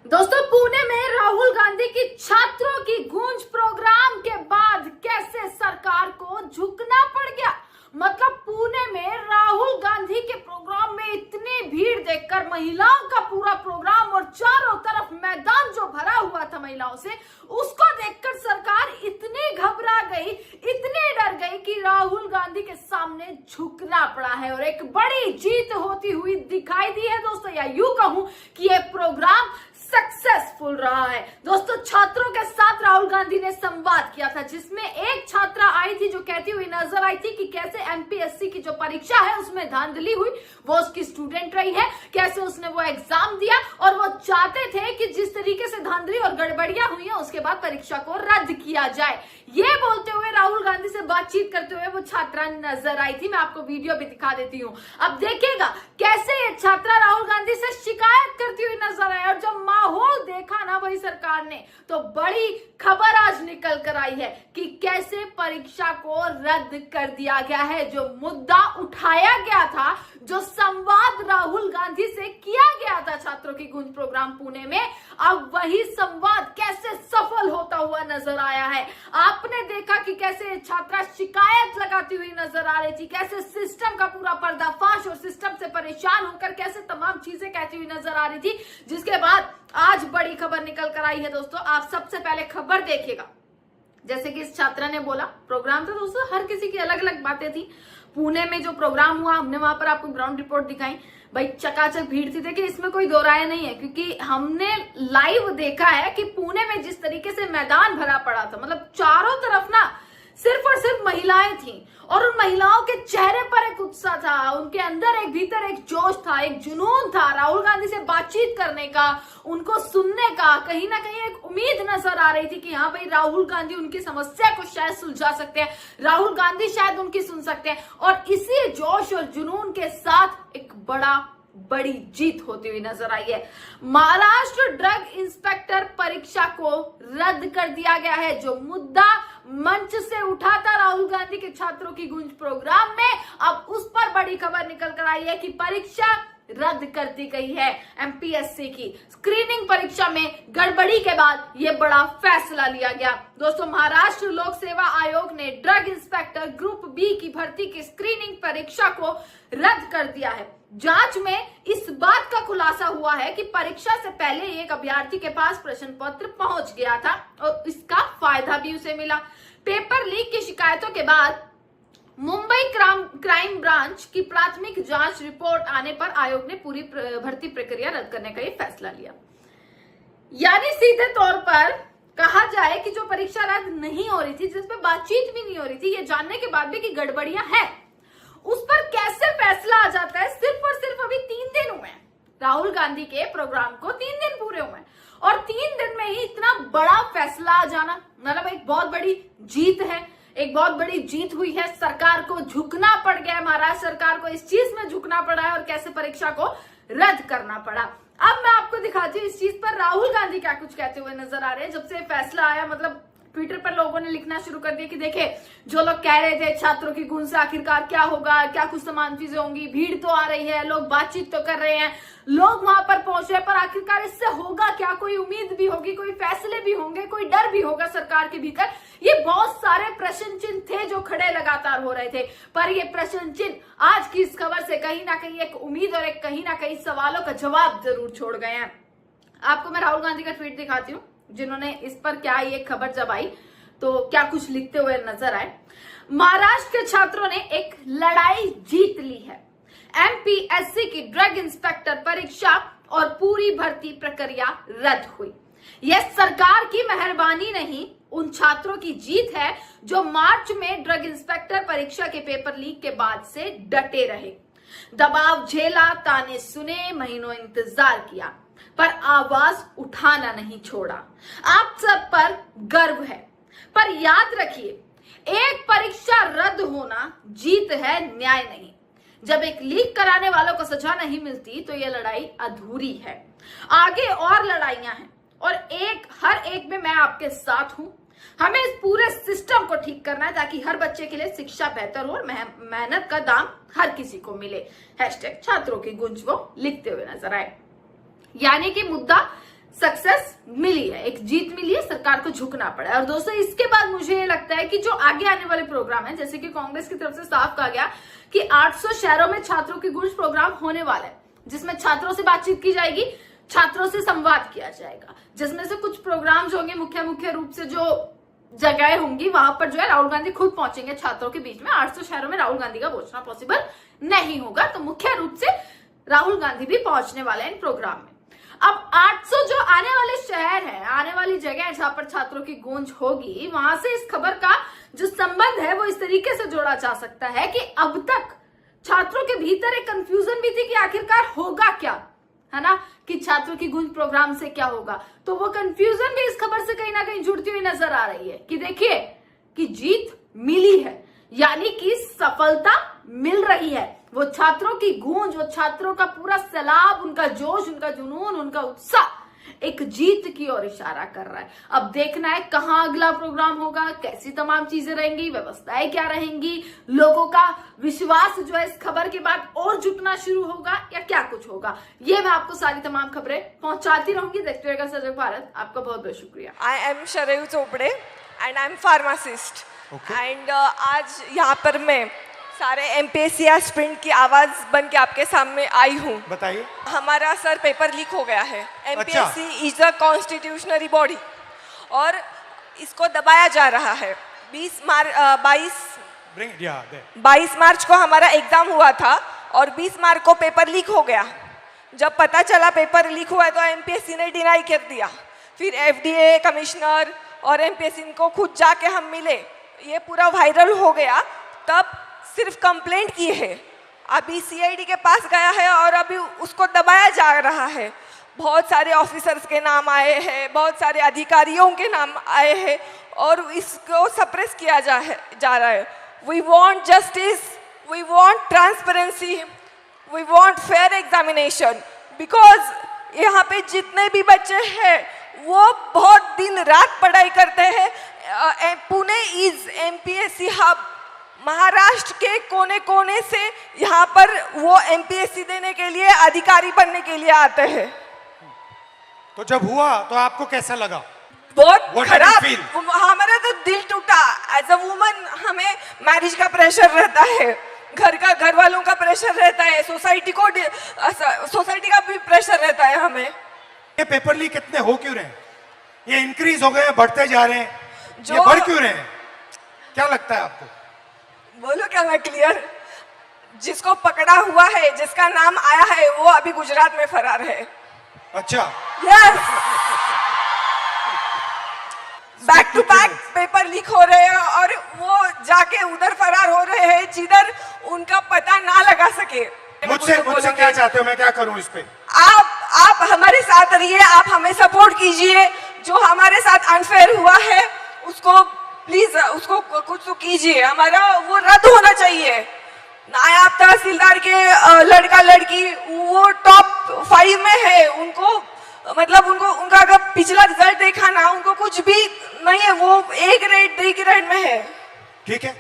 दोस्तों, पुणे में राहुल गांधी की छात्रों की गूंज प्रोग्राम के बाद कैसे सरकार को झुकना पड़ गया। मतलब पुणे में राहुल गांधी के प्रोग्राम में इतनी भीड़ देखकर महिलाओं का पूरा प्रोग्राम और चारों तरफ मैदान जो भरा हुआ था महिलाओं से, उसको देखकर सरकार इतनी घबरा गई, इतनी डर गई कि राहुल गांधी के सामने झुकना पड़ा है और एक बड़ी जीत होती हुई दिखाई दी है दोस्तों, या यूं कहूं कि ये प्रोग्राम सक्सेसफुल रहा है। दोस्तों, छात्रों के साथ राहुल गांधी ने संवाद किया था, जिसमें एक छात्रा आई थी जो कहती हुई नजर आई थी कि कैसे एमपीएससी की जो परीक्षा है उसमें धांधली हुई, वो उसकी स्टूडेंट रही है, कैसे उसने वो एग्जाम दिया और वो चाहते थे कि जिस तरीके से धांधली और गड़बड़ियां हुई है उसके बाद परीक्षा को रद्द किया जाए। ये बोलते हुए राहुल गांधी से बातचीत करते हुए वो छात्रा नजर आई थी। मैं आपको वीडियो भी दिखा देती हूँ। अब देखिएगा कैसे ये छात्रा राहुल गांधी से शिकायत करती हुई नजर आई, और जब माहौल देखा ना वही सरकार ने, तो बड़ी खबर आज निकल कर आई है कि कैसे परीक्षा को रद्द कर दिया गया है। जो मुद्दा उठाया गया था, जो संवाद राहुल गांधी से किया गया था छात्रों की गूंज प्रोग्राम पुणे में, अब वही संवाद कैसे सफल होता हुआ नजर आया है। आपने देखा कि कैसे छात्रा शिकायत लगाती हुई नजर आ रही थी, कैसे सिस्टम का पूरा पर्दाफाश और सिस्टम से परेशान होकर कैसे तमाम चीजें कहती हुई नजर आ रही थी, जिसके बाद आज बड़ी खबर निकल कर आई है। दोस्तों, आप सबसे पहले खबर देखिएगा। जैसे कि इस छात्रा ने बोला, प्रोग्राम था दोस्तों, हर किसी की अलग अलग बातें थी। पुणे में जो प्रोग्राम हुआ, हमने वहां पर आपको ग्राउंड रिपोर्ट दिखाई, भाई चकाचक भीड़ थी। देखिए, इसमें कोई दो राय नहीं है, क्योंकि हमने लाइव देखा है कि पुणे में जिस तरीके से मैदान भरा पड़ा था, मतलब चारों तरफ ना सिर्फ और सिर्फ महिलाएं थी, और उन महिलाओं के चेहरे पर एक उत्साह था, उनके अंदर एक भीतर एक जोश था, एक जुनून था राहुल गांधी से बातचीत करने का, उनको सुनने का। कहीं ना कहीं एक उम्मीद नजर आ रही थी कि हाँ भाई, राहुल गांधी उनकी समस्या को शायद सुलझा सकते हैं, राहुल गांधी शायद उनकी सुन सकते हैं। और इसी जोश और जुनून के साथ एक बड़ी जीत होती हुई नजर आई है। महाराष्ट्र ड्रग इंस्पेक्टर परीक्षा को रद्द कर दिया गया है। जो मुद्दा मंच से उठा था राहुल गांधी के छात्रों की गूंज प्रोग्राम में, अब उस पर बड़ी खबर निकल कर आई है कि परीक्षा रद्द कर दी गई है। एमपीएससी की स्क्रीनिंग परीक्षा में गड़बड़ी के बाद यह बड़ा फैसला लिया गया। दोस्तों, महाराष्ट्र लोक सेवा आयोग ने ड्रग इंस्पेक्टर ग्रुप बी की भर्ती की स्क्रीनिंग परीक्षा को रद्द कर दिया है। जांच में इस बात का खुलासा हुआ है कि परीक्षा से पहले एक अभ्यर्थी के पास प्रश्न पत्र पहुंच गया था और इसका फायदा भी उसे मिला। पेपर लीक की शिकायतों के बाद मुंबई क्राइम ब्रांच की प्राथमिक जांच रिपोर्ट आने पर आयोग ने पूरी भर्ती प्रक्रिया रद्द करने का ये फैसला लिया। यानी सीधे तौर पर कहा जाए कि जो परीक्षा रद्द नहीं हो रही थी, जिसमें बातचीत भी नहीं हो रही थी, ये जानने के बाद भी कि गड़बड़ियां हैं, उस पर कैसे फैसला आ जाता है। सिर्फ और सिर्फ अभी 3 दिन हुए हैं राहुल गांधी के प्रोग्राम को, 3 दिन पूरे हुए हैं, और 3 दिन में ही इतना बड़ा फैसला आ जाना, मतलब एक बहुत बड़ी जीत है, एक बहुत बड़ी जीत हुई है। सरकार को झुकना पड़ गया है, महाराष्ट्र सरकार को इस चीज में झुकना पड़ा है, और कैसे परीक्षा को रद्द करना पड़ा। अब मैं आपको दिखाती हूँ इस चीज पर राहुल गांधी क्या कुछ कहते हुए नजर आ रहे हैं। जब से फैसला आया, मतलब ट्विटर पर लोगों ने लिखना शुरू कर दिया कि देखे, जो लोग कह रहे थे छात्रों की गूंज से आखिरकार क्या होगा, क्या कुछ समान चीजें होंगी, भीड़ तो आ रही है, लोग बातचीत तो कर रहे हैं, लोग वहां पर पहुंच रहे, पर आखिरकार इससे होगा क्या, कोई उम्मीद भी होगी, कोई फैसले भी होंगे, कोई डर भी होगा सरकार के भीतर। ये बहुत सारे प्रश्न चिन्ह थे जो खड़े लगातार हो रहे थे, पर ये प्रश्न चिन्ह आज की इस खबर से कहीं ना कहीं एक उम्मीद और एक कहीं ना कहीं सवालों का जवाब जरूर छोड़ गए हैं। आपको मैं राहुल गांधी का ट्वीट दिखाती हूँ, जिन्होंने इस पर क्या ये खबर जब आई तो क्या कुछ लिखते हुए नजर आए। महाराष्ट्र के छात्रों ने एक लड़ाई जीत ली है। एमपीएससी की ड्रग इंस्पेक्टर परीक्षा और पूरी भर्ती प्रक्रिया रद्द हुई। यह सरकार की मेहरबानी नहीं, उन छात्रों की जीत है जो मार्च में ड्रग इंस्पेक्टर परीक्षा के पेपर लीक के बाद से डटे रहे, दबाव झेला, ताने सुने, महीनों इंतजार किया, पर आवाज उठाना नहीं छोड़ा। आप सब पर गर्व है, पर याद रखिए, एक परीक्षा रद्द होना जीत है, न्याय नहीं। जब एक लीक कराने वालों को सजा नहीं मिलती तो यह लड़ाई अधूरी है। आगे और लड़ाइयां हैं, और हर एक में मैं आपके साथ हूं। हमें इस पूरे सिस्टम को ठीक करना है ताकि हर बच्चे के लिए शिक्षा बेहतर हो और मेहनत का दाम हर किसी को मिले। हैशटैग छात्रों की गूंज वो लिखते हुए नजर आए। यानी कि मुद्दा सक्सेस मिली है, एक जीत मिली है, सरकार को झुकना पड़ा है। और दोस्तों इसके बाद मुझे ये लगता है कि जो आगे आने वाले प्रोग्राम है, जैसे कि कांग्रेस की तरफ से साफ कहा गया कि 800 शहरों में छात्रों की गूंज प्रोग्राम होने वाला है, जिसमें छात्रों से बातचीत की जाएगी, छात्रों से संवाद किया जाएगा, जिसमें से कुछ प्रोग्राम होंगे मुख्य रूप से जो जगह होंगी वहां पर जो है राहुल गांधी खुद पहुंचेंगे छात्रों के बीच में। 800 शहरों में राहुल गांधी का पहुंचना पॉसिबल नहीं होगा, तो मुख्य रूप से राहुल गांधी भी पहुंचने वाले हैं इन प्रोग्राम में। अब 800 जो आने वाले शहर है, आने वाली जगह है जहां पर छात्रों की गूंज होगी, वहां से इस खबर का जो संबंध है वो इस तरीके से जोड़ा जा सकता है कि अब तक छात्रों के भीतर एक कंफ्यूजन भी थी कि आखिरकार होगा क्या, है ना, कि छात्रों की गूंज प्रोग्राम से क्या होगा। तो वो कंफ्यूजन भी इस खबर से कहीं ना कहीं जुड़ती हुई नजर आ रही है कि देखिए कि जीत मिली है, यानी कि सफलता मिल रही है। वो छात्रों की गूंज, वो छात्रों का पूरा सैलाब, उनका जोश, उनका जुनून, उनका उत्साह एक जीत की ओर इशारा कर रहा है। अब देखना है कहां अगला प्रोग्राम होगा, कैसी तमाम चीजें रहेंगी, व्यवस्थाएं क्या रहेंगी, लोगों का विश्वास जो है इस खबर के बाद और जुटना शुरू होगा या क्या कुछ होगा, ये मैं आपको सारी तमाम खबरें पहुंचाती रहूंगी। देखते रहेगा सजग भारत। आपका बहुत बहुत शुक्रिया। I am Sharayu Chopde and I am pharmacist and आज यहाँ पर मैं सारे एमपीएससी एस्पिरेंट की आवाज बन के आपके सामने आई हूँ। बताइए। हमारा सर पेपर लीक हो गया है। एमपीएससी इज अ कॉन्स्टिट्यूशनरी बॉडी और इसको दबाया जा रहा है। 22 मार्च को हमारा एग्जाम हुआ था और 20 मार्च को पेपर लीक हो गया। जब पता चला पेपर लीक हुआ है तो एमपीएससी ने डिनाई कर दिया। फिर एफडीए कमिश्नर और एमपीएससी को खुद जाके हम मिले, ये पूरा वायरल हो गया। तब सिर्फ कंप्लेंट की है, अभी सीआईडी के पास गया है और अभी उसको दबाया जा रहा है। बहुत सारे ऑफिसर्स के नाम आए हैं, बहुत सारे अधिकारियों के नाम आए हैं और इसको सप्रेस किया जा रहा है। We want justice, we want transparency, we want fair examination, because यहाँ पे जितने भी बच्चे हैं वो बहुत दिन रात पढ़ाई करते हैं। Pune is MPSC hub. Maharashtra के कोने कोने से यहाँ पर वो एमपीएससी देने के लिए, अधिकारी बनने के लिए आते हैं। तो जब हुआ तो आपको कैसा लगा? बहुत खराब। हमारा तो दिल टूटा। एज अ वुमन हमें मैरिज का प्रेशर रहता है, घर वालों का प्रेशर रहता है, सोसाइटी का भी प्रेशर रहता है हमें। ये पेपर लीक कितने हो क्यों रहे हैं? ये इंक्रीज हो गए, बढ़ते जा रहे हैं, ये बढ़ क्यों रहे हैं? क्या लगता है आपको? बोलो क्या मैं क्लियर? जिसको पकड़ा हुआ है, जिसका नाम आया है, वो अभी गुजरात में फरार है। अच्छा। Yes. Back to back paper leak हो रहे हैं और वो जाके उधर फरार हो रहे हैं जिधर उनका पता ना लगा सके। मुझसे क्या चाहते हो? मैं क्या करूं इस पे? आप हमारे साथ रहिए, आप हमें सपोर्ट कीजिए। जो हमारे साथ अनफेयर हुआ है उसको प्लीज, उसको कुछ तो कीजिए। हमारा वो रद्द होना चाहिए। नायब तहसीलदार के लड़का लड़की वो टॉप 5 में है, उनको मतलब उनका अगर पिछला रिजल्ट देखा ना, उनको कुछ भी नहीं है, वो A ग्रेड D ग्रेड में है। ठीक है।